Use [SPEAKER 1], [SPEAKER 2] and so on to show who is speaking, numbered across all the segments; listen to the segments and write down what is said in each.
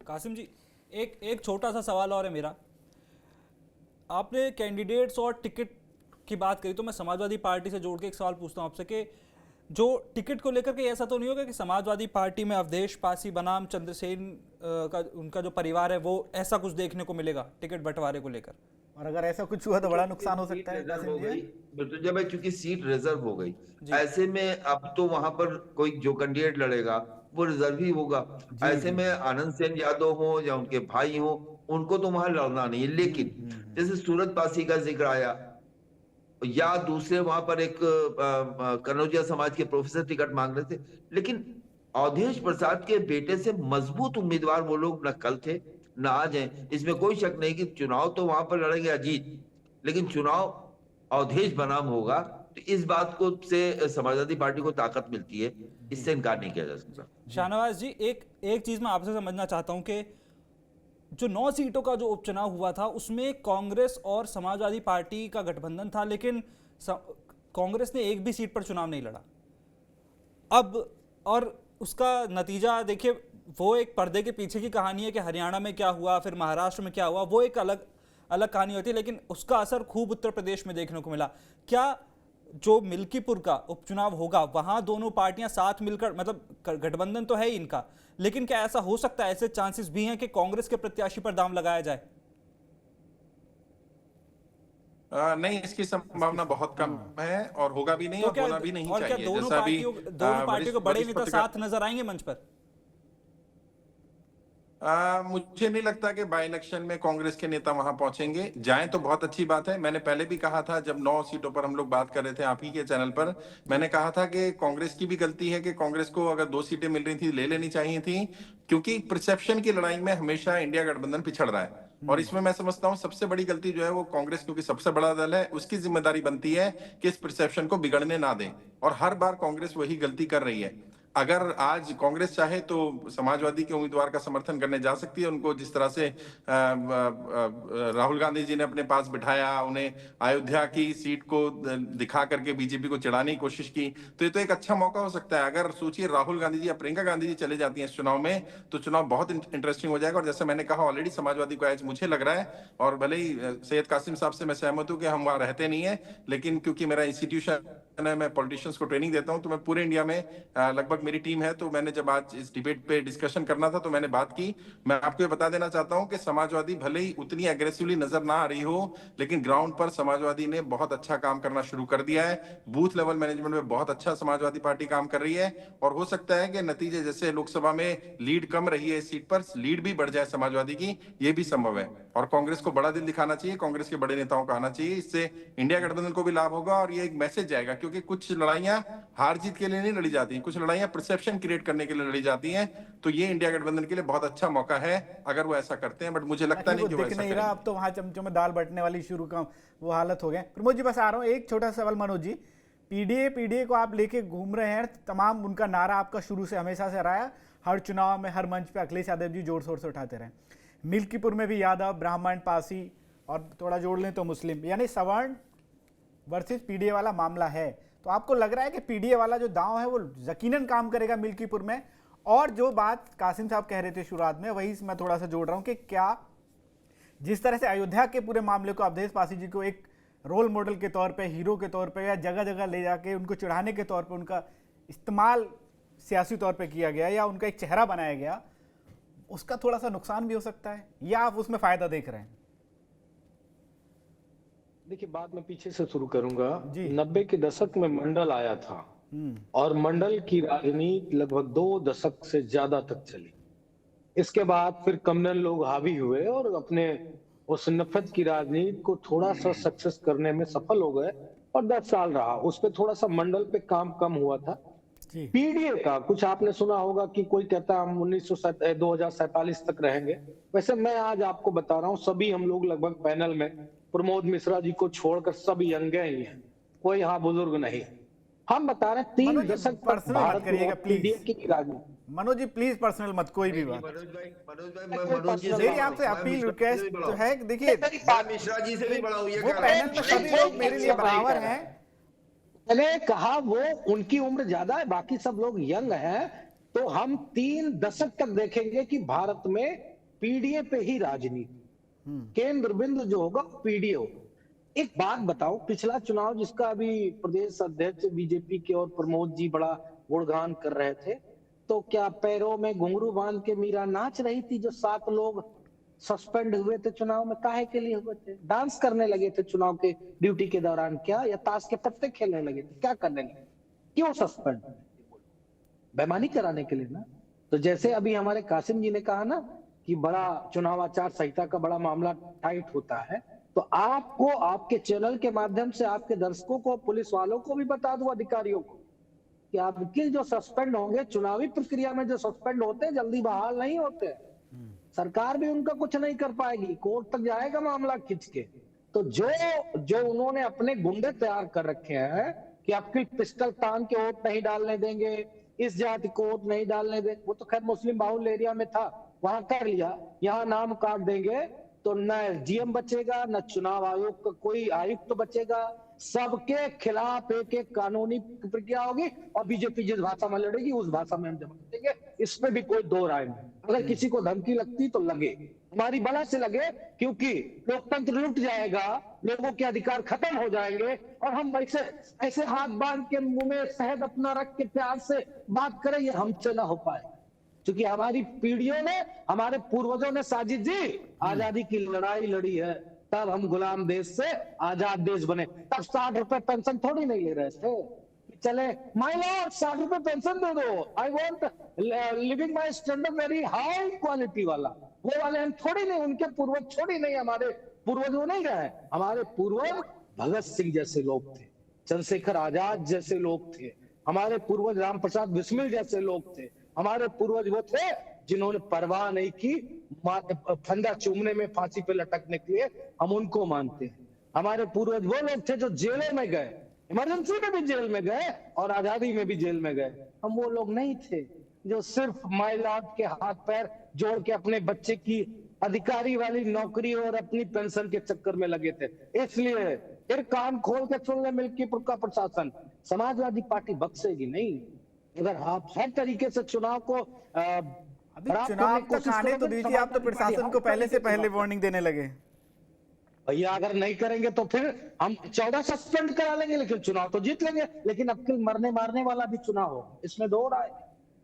[SPEAKER 1] कासिम जी, एक छोटा सा सवाल और है मेरा। आपने कैंडिडेट्स और टिकट की बात करी तो मैं समाजवादी पार्टी से जोड़ के एक सवाल पूछता हूँ आपसे कि जो टिकट को लेकर के ऐसा तो नहीं होगा कि समाजवादी पार्टी में अवधेश पासी बनाम चंद्रसेन का उनका जो परिवार है वो ऐसा कुछ देखने को मिलेगा टिकट बंटवारे को लेकर?
[SPEAKER 2] और अगर ऐसा कुछ हुआ तो बड़ा नुकसान हो सकता है
[SPEAKER 3] रिजर्व
[SPEAKER 2] कासिम
[SPEAKER 3] हो
[SPEAKER 2] जी।
[SPEAKER 3] गई। तो जब चूंकि सीट रिजर्व हो गई,
[SPEAKER 1] जी
[SPEAKER 3] ऐसे में अब तो वहां पर कोई जो कैंडिडेट लड़ेगा वो रिजर्व ही होगा।
[SPEAKER 2] जी
[SPEAKER 3] ऐसे
[SPEAKER 2] जी
[SPEAKER 3] में आनंद सेन यादव हो या उनके भाई हो, उनको तो वहां लड़ना नहीं है। लेकिन जैसे सूरत पासी का जिक्र आया, या दूसरे वहां पर एक कनौजिया समाज के प्रोफेसर टिकट मांग रहे थे, लेकिन अवधेश प्रसाद के बेटे से मजबूत उम्मीदवार वो लोग न कल थे न आज हैं। इसमें कोई शक नहीं कि चुनाव तो वहां पर लड़ेंगे अजीत, लेकिन चुनाव अवधेश बनाम होगा। तो इस बात को से समाजवादी पार्टी को ताकत मिलती है,
[SPEAKER 2] जी
[SPEAKER 3] इससे इनकार नहीं किया जा
[SPEAKER 1] जी।
[SPEAKER 3] सकता।
[SPEAKER 1] शाहनवाज जी, एक एक चीज़ मैं आपसे समझना चाहता हूँ कि जो 9 सीटों का जो उपचुनाव हुआ था उसमें कांग्रेस और समाजवादी पार्टी का गठबंधन था, लेकिन कांग्रेस ने एक भी सीट पर चुनाव नहीं लड़ा। अब और उसका नतीजा देखिए, वो एक पर्दे के पीछे की कहानी है कि हरियाणा में क्या हुआ, फिर महाराष्ट्र में क्या हुआ, वो एक अलग अलग कहानी होती है, लेकिन उसका असर खूब उत्तर प्रदेश में देखने को मिला। क्या जो मिल्कीपुर का उपचुनाव होगा वहां दोनों पार्टियां साथ मिलकर, मतलब गठबंधन तो है ही इनका, लेकिन क्या ऐसा हो सकता है, ऐसे चांसेस भी हैं कि कांग्रेस के प्रत्याशी पर दाम लगाया जाए?
[SPEAKER 4] नहीं, इसकी संभावना बहुत कम है और होगा भी नहीं
[SPEAKER 1] तो
[SPEAKER 4] और
[SPEAKER 1] क्या
[SPEAKER 4] होना भी नहीं
[SPEAKER 1] और क्या
[SPEAKER 4] चाहिए।
[SPEAKER 1] दोनों
[SPEAKER 4] जैसा अभी
[SPEAKER 1] पार्टियों के बड़े
[SPEAKER 4] वरिष्ठ
[SPEAKER 1] नेता
[SPEAKER 4] पत्रकार
[SPEAKER 1] साथ नजर आएंगे मंच पर?
[SPEAKER 4] मुझे नहीं लगता कि बाई इलेक्शन में कांग्रेस के नेता वहां पहुंचेंगे। जाएं तो बहुत अच्छी बात है। मैंने पहले भी कहा था, जब 9 सीटों पर हम लोग बात कर रहे थे आप ही के चैनल पर, मैंने कहा था कि कांग्रेस की भी गलती है कि कांग्रेस को अगर 2 सीटें मिल रही थी ले लेनी चाहिए थी, क्योंकि परसेप्शन की लड़ाई में हमेशा इंडिया गठबंधन पिछड़ रहा है। और इसमें मैं समझता हूं सबसे बड़ी गलती जो है वो कांग्रेस, क्योंकि सबसे बड़ा दल है, उसकी जिम्मेदारी बनती है कि इस परसेप्शन को बिगड़ने ना दें। और हर बार कांग्रेस वही गलती कर रही है। अगर आज कांग्रेस चाहे तो समाजवादी के उम्मीदवार का समर्थन करने जा सकती है। उनको जिस तरह से राहुल गांधी जी ने अपने पास बिठाया, उन्हें अयोध्या की सीट को दिखा करके बीजेपी को चिढ़ाने की कोशिश की, तो ये तो एक अच्छा मौका हो सकता है। अगर सोचिए राहुल गांधी जी या प्रियंका गांधी जी चले जाती हैं इस चुनाव में, तो चुनाव बहुत इंटरेस्टिंग हो जाएगा। और जैसे मैंने कहा ऑलरेडी, समाजवादी को आज मुझे लग रहा है, और भले ही सैयद कासिम साहब से मैं सहमत हूं कि हम वहां रहते नहीं है, लेकिन क्योंकि मेरा इंस्टीट्यूशन है, मैं पॉलिटिशियंस को ट्रेनिंग देता हूं, तो मैं पूरे इंडिया में लगभग मेरी टीम है, तो मैंने जब आज इस डिबेट पे डिस्कशन करना था तो मैंने बात की। मैं आपको ये बता देना चाहता हूं कि समाजवादी भले ही उतनी एग्रेसिवली नजर ना आ रही हो, लेकिन ग्राउंड पर समाजवादी ने बहुत अच्छा काम करना शुरू कर दिया है। बूथ लेवल मैनेजमेंट में बहुत अच्छा समाजवादी पार्टी काम कर रही है। और हो सकता है कि नतीजे जैसे लोकसभा में लीड कम रही है इस सीट पर, लीड भी बढ़ जाए समाजवादी की, ये भी संभव है। और कांग्रेस को बड़ा दिल दिखाना चाहिए, कांग्रेस के बड़े नेताओं को आना चाहिए। इससे इंडिया गठबंधन को भी लाभ होगा और ये एक मैसेज जाएगा, क्योंकि कुछ लड़ाइयां हार जीत के लिए नहीं लड़ी जाती, कुछ लड़ाइयां परसेप्शन क्रिएट करने के लिए लड़ी जाती हैं। तो ये इंडिया गठबंधन के लिए बहुत अच्छा मौका है अगर वो ऐसा करते हैं, बट मुझे लगता नहीं कि वो
[SPEAKER 2] दिख
[SPEAKER 4] ऐसा
[SPEAKER 2] नहीं रहा। अब तो वहां चमचों में दाल बटने वाली शुरू का वो हालत हो गए। प्रमोद जी बस आ रहा हूँ, एक छोटा सवाल। मनोज जी, पीडीए को आप लेके घूम रहे हैं, तमाम उनका नारा आपका शुरू से हमेशा से रहा है, हर चुनाव में हर मंच पे अखिलेश यादव जी जोर शोर से उठाते रहे। मिल्कीपुर में भी यादव, ब्राह्मण, पासी और थोड़ा जोड़ लें तो मुस्लिम, यानी सवर्ण वर्सेस पीडीए वाला मामला है। तो आपको लग रहा है कि पीडीए वाला जो दांव है वो यकीनन काम करेगा मिल्कीपुर में? और जो बात कासिम साहब कह रहे थे शुरुआत में, वही मैं थोड़ा सा जोड़ रहा हूं कि क्या जिस तरह से अयोध्या के पूरे मामले को अवधेश पासी जी को एक रोल मॉडल के तौर पे, हीरो के तौर पे, या जगह जगह ले जाके उनको चिढ़ाने के तौर पे उनका इस्तेमाल सियासी तौर पे किया गया या उनका एक चेहरा बनाया गया, उसका थोड़ा सा नुकसान भी हो सकता है, या आप उसमें फायदा देख रहे हैं?
[SPEAKER 5] देखिए, बात मैं पीछे से शुरू करूंगा। 90 के दशक में मंडल आया था और मंडल की राजनीति लगभग 2 दशक से ज्यादा तक चली। इसके बाद फिर कम्युनल लोग हावी हुए और अपने उस नफरत की राजनीति को थोड़ा सा सक्सेस करने में सफल हो गए और 10 साल रहा। उस पर थोड़ा सा मंडल पे काम कम हुआ था। पीडीए का कुछ आपने सुना होगा कि कोई कहता हम 2047 तक रहेंगे। वैसे मैं आज आपको बता रहा हूँ, सभी हम लोग लगभग पैनल में प्रमोद मिश्रा जी को छोड़कर सब यंगे ही हैं, कोई यहाँ बुजुर्ग नहीं। हम बता रहे हैं 3 दशक तक भारत में पीडीए की राजनीति।
[SPEAKER 2] मनोज जी प्लीज पर्सनल मत, कोई भी बात।
[SPEAKER 3] मनोज जी
[SPEAKER 2] मेरी आपसे अपील रिक्वेस्ट तो है, देखिए
[SPEAKER 3] मिश्रा जी से भी बड़ा हुई है,
[SPEAKER 2] वो पैनल में सभी लोग मेरे लिए बराबर हैं।
[SPEAKER 5] मैंने कहा वो उनकी उम्र ज्यादा है, बाकी सब लोग यंग हैं। तो हम 3 दशक तक देखेंगे कि भारत में पीडीए पे ही राजनीति, केंद्र बिंदु जो होगा पीडीए होगा। एक बात बताओ, पिछला चुनाव जिसका अभी प्रदेश अध्यक्ष बीजेपी के और प्रमोद जी बड़ा गुणगान कर रहे थे, तो क्या पैरों में घुंघरू बांध के मीरा नाच रही थी? जो 7 लोग सस्पेंड हुए थे चुनाव में, काहे के लिए हुए थे? डांस करने लगे थे चुनाव के ड्यूटी के दौरान क्या, या ताश के पत्ते खेलने लगे थे? क्या करने लगे? क्यों सस्पेंड? बेईमानी कराने के लिए ना। तो जैसे अभी हमारे कासिम जी ने कहा ना कि बड़ा चुनाव आचार संहिता का बड़ा मामला टाइट होता है, तो आपको आपके चैनल के माध्यम से आपके दर्शकों को, पुलिस वालों को भी बता दो, अधिकारियों को, कि आपके जो सस्पेंड होंगे चुनावी प्रक्रिया में, जो सस्पेंड होते हैं जल्दी बहाल नहीं होते। सरकार भी उनका कुछ नहीं कर पाएगी, कोर्ट तक जाएगा मामला खिंच के। तो जो उन्होंने अपने गुंडे तैयार कर रखे हैं कि आपकी पिस्टल तान के वोट नहीं डालने देंगे, इस जाति को वोट नहीं डालने देंगे, वो तो खैर मुस्लिम बाहुल एरिया में था, वहां कर लिया, यहाँ नाम काट देंगे तो न जीएम बचेगा, न चुनाव आयोग का कोई आयुक्त बचेगा। सबके खिलाफ एक एक कानूनी प्रक्रिया होगी और बीजेपी जिस भाषा में लड़ेगी उस भाषा में हम जवाब देंगे, इसमें भी कोई दो राय नहीं। अगर किसी को धमकी लगती तो लगे, हमारी बला से लगे, क्योंकि लोकतंत्र लुट जाएगा, लोगों के अधिकार खत्म हो जाएंगे और हम ऐसे हाथ बांध के मुंह में शहद अपना रख के प्यार से बात करें, ये हमसे ना हो पाए। क्योंकि हमारी पीढ़ियों ने, हमारे पूर्वजों ने साजिद जी आजादी की लड़ाई लड़ी है, तब हम गुलाम देश से आजाद देश बने। तब 60 रुपए पेंशन थोड़ी नहीं ले रहे थे, चले माय लॉर्ड 60 रुपए पेंशन दे दो, I want living my standard very high quality वाला, वो वाले हम थोड़ी नहीं, उनके पूर्वज थोड़ी नहीं, हमारे पूर्वज वो नहीं रहे। हमारे पूर्वज भगत सिंह जैसे लोग थे, चंद्रशेखर आजाद जैसे लोग थे, हमारे पूर्वज राम प्रसाद बिस्मिल जैसे लोग थे, हमारे पूर्वज वो थे जिन्होंने परवाह नहीं की फंदा चूमने में, फांसी पे लटकने के लिए, हम उनको मानते हैं। हमारे पूर्वज वो लोग थे जो जेलों में गए, इमरजेंसी में भी जेल में गए और आजादी में भी जेल में गए। हम वो लोग नहीं थे जो सिर्फ माय लॉर्ड के हाथ पैर जोड़ के अपने बच्चे की अधिकारी वाली नौकरी और अपनी पेंशन के चक्कर में लगे थे। इसलिए फिर कान खोल के सुन ले मिल्कीपुर का प्रशासन, समाजवादी पार्टी बख्शेगी नहीं। अगर आप हर तरीके से चुनाव को
[SPEAKER 2] अभी चुनाव तक आने तो दीजिए, आप तो प्रशासन को पहले से पहले वार्निंग देने लगे।
[SPEAKER 5] भैया अगर नहीं करेंगे तो फिर हम 14 सस्पेंड करा लेंगे, लेकिन चुनाव तो जीत लेंगे। लेकिन अब किल मरने मारने वाला भी चुनाव हो, इसमें दो राय।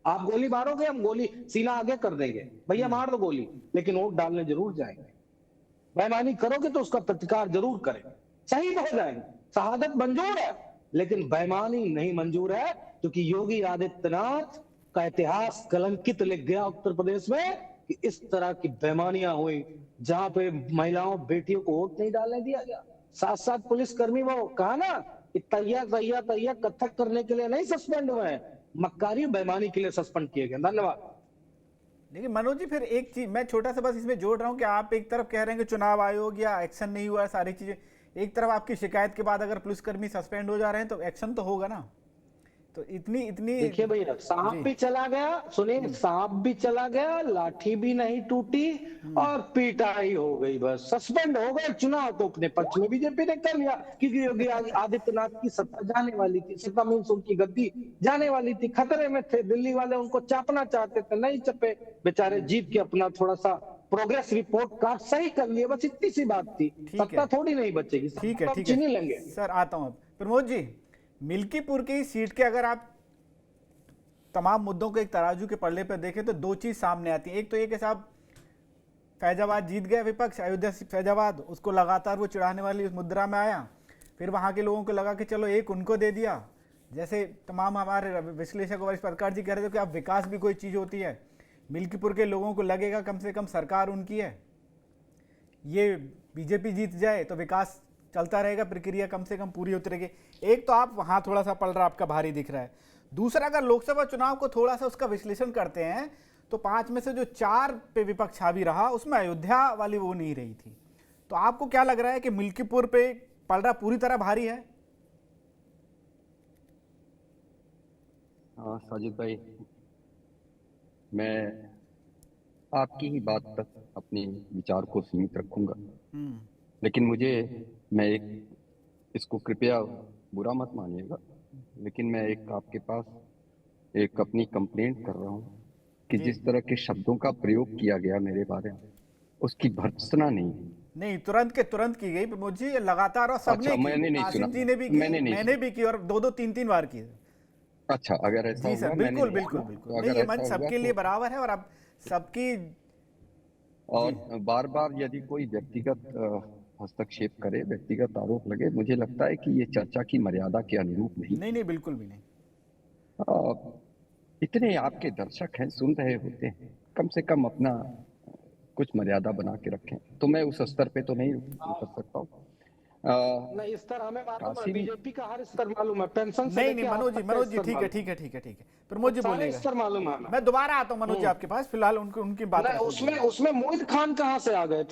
[SPEAKER 5] आप गोली मारोगे, हम गोली सीना आगे कर देंगे, भैया मार दो गोली, लेकिन वोट डालने जरूर जाएंगे। बेईमानी करोगे तो उसका प्रतिकार जरूर करें, शहीद हो जाएंगे, शहादत मंजूर है, लेकिन बेईमानी नहीं मंजूर है। क्योंकि योगी आदित्यनाथ का इतिहास कलंकित लिख गया उत्तर प्रदेश में कि इस तरह की बेईमानियां हुई, जहां पे महिलाओं बेटियों को वोट नहीं डालने दिया गया। 7 पुलिसकर्मी वो कहा ना कि तैया कथक करने के लिए नहीं सस्पेंड हुए हैं, मक्कारी बेईमानी के लिए सस्पेंड किए गए। धन्यवाद।
[SPEAKER 2] लेकिन मनोज जी, फिर एक चीज मैं छोटा सा बस इसमें जोड़ रहा हूं कि आप एक तरफ कह रहे हैं कि चुनाव आयोग या एक्शन नहीं हुआ, सारी चीजें, एक तरफ आपकी शिकायत के बाद अगर पुलिसकर्मी सस्पेंड हो जा रहे हैं तो एक्शन तो होगा ना। तो इतनी
[SPEAKER 5] देखिए भैया, सांप भी चला गया, सुनिए, सांप भी चला गया, लाठी भी नहीं टूटी और पिटाई हो गई, बस सस्पेंड हो गए। चुनाव तो अपने पक्ष में बीजेपी ने कर लिया, क्योंकि योगी आदित्यनाथ की सत्ता जाने वाली थी, सत्ता मीन्स उनकी गद्दी जाने वाली थी, खतरे में थे। दिल्ली वाले उनको चापना चाहते थे, नहीं चपे, बेचारे जीत के अपना थोड़ा सा प्रोग्रेस रिपोर्ट कार्ड सही कर लिए, बस इतनी सी बात थी। सत्ता थोड़ी नहीं बचेगी,
[SPEAKER 2] ठीक है,
[SPEAKER 5] छीन लेंगे।
[SPEAKER 2] सर आता हूं अब प्रमोद जी, मिल्कीपुर की सीट के अगर आप तमाम मुद्दों को एक तराजू के पल्ले पर देखें तो दो चीज सामने आती है। एक तो ये कि साहब फैजाबाद जीत गया विपक्ष, अयोध्या फैजाबाद, उसको लगातार वो चिढ़ाने वाली उस मुद्रा में आया, फिर वहां के लोगों को लगा कि चलो एक उनको दे दिया। जैसे तमाम हमारे विश्लेषक वरिष्ठ पत्रकार जी कह रहे थे कि अब विकास भी कोई चीज होती है, मिल्कीपुर के लोगों को लगेगा कम से कम सरकार उनकी है, ये बीजेपी जीत जाए तो विकास चलता रहेगा, प्रक्रिया कम से कम पूरी होती रहेगी। एक तो आप वहां थोड़ा सा पलड़ा आपका भारी दिख रहा है। दूसरा, अगर लोकसभा चुनाव को थोड़ा सा उसका विश्लेषण करते हैं तो 5 में से जो 4 पे विपक्ष हावी रहा, उसमें अयोध्या वाली वो नहीं रही थी। तो आपको क्या लग रहा है कि मिल्कीपुर पे पलड़ा पूरी तरह भारी है?
[SPEAKER 6] हाँ साजिद भाई, मैं आपकी ही बात तक अपने विचार को सीमित रखूंगा, लेकिन मैं इसको कृपया बुरा मत मानिएगा, लेकिन मैं एक आपके पास एक अपनी कंप्लेंट कर रहा हूँ कि जिस तरह के शब्दों का प्रयोग किया गया मेरे बारे में, उसकी भर्त्सना नहीं।
[SPEAKER 2] नहीं, तुरंत के तुरंत की गई प्रमोद जी, लगातार, और सबने की,
[SPEAKER 6] मैंने नहीं
[SPEAKER 2] आसिम
[SPEAKER 6] सुना,
[SPEAKER 2] जी ने भी की, मैंने भी की, और 2-2 3-3 बार की।
[SPEAKER 6] अच्छा, अगर ऐसा
[SPEAKER 2] जी सर,
[SPEAKER 6] हुआ,
[SPEAKER 2] बिल्कुल बिल्कुल बिल्कुल, नहीं, ये मंच सबके लिए बराबर है, और अब सबकी।
[SPEAKER 6] और बार बार यदि कोई व्यक्तिगत हस्तक्षेप करे, व्यक्तिगत आरोप लगे, मुझे लगता है कि ये चर्चा की मर्यादा के अनुरूप नहीं।
[SPEAKER 2] नहीं नहीं, बिल्कुल भी नहीं।
[SPEAKER 6] इतने आपके दर्शक हैं, सुन रहे होते हैं, कम से कम अपना कुछ मर्यादा बना के रखें। तो मैं उस स्तर पे तो नहीं कर सकता हूँ।
[SPEAKER 5] नहीं, स्तर हमें मालूम है, बीजेपी का हर स्तर मालूम है, पेंशन से
[SPEAKER 2] नहीं
[SPEAKER 5] लेके
[SPEAKER 2] नहीं, मनोज जी
[SPEAKER 5] स्तर
[SPEAKER 2] ठीक है
[SPEAKER 5] मालूम
[SPEAKER 2] ठीक है ठीक है ठीक है, प्रमोद जी
[SPEAKER 5] सारे
[SPEAKER 2] बोलेगा।
[SPEAKER 5] स्तर मालूम है हमें।
[SPEAKER 2] मैं दोबारा आता हूँ मनोज जी आपके पास, फिलहाल उनकी बात
[SPEAKER 5] नहीं, उसमें मोहित खान कहाँ से आ गए?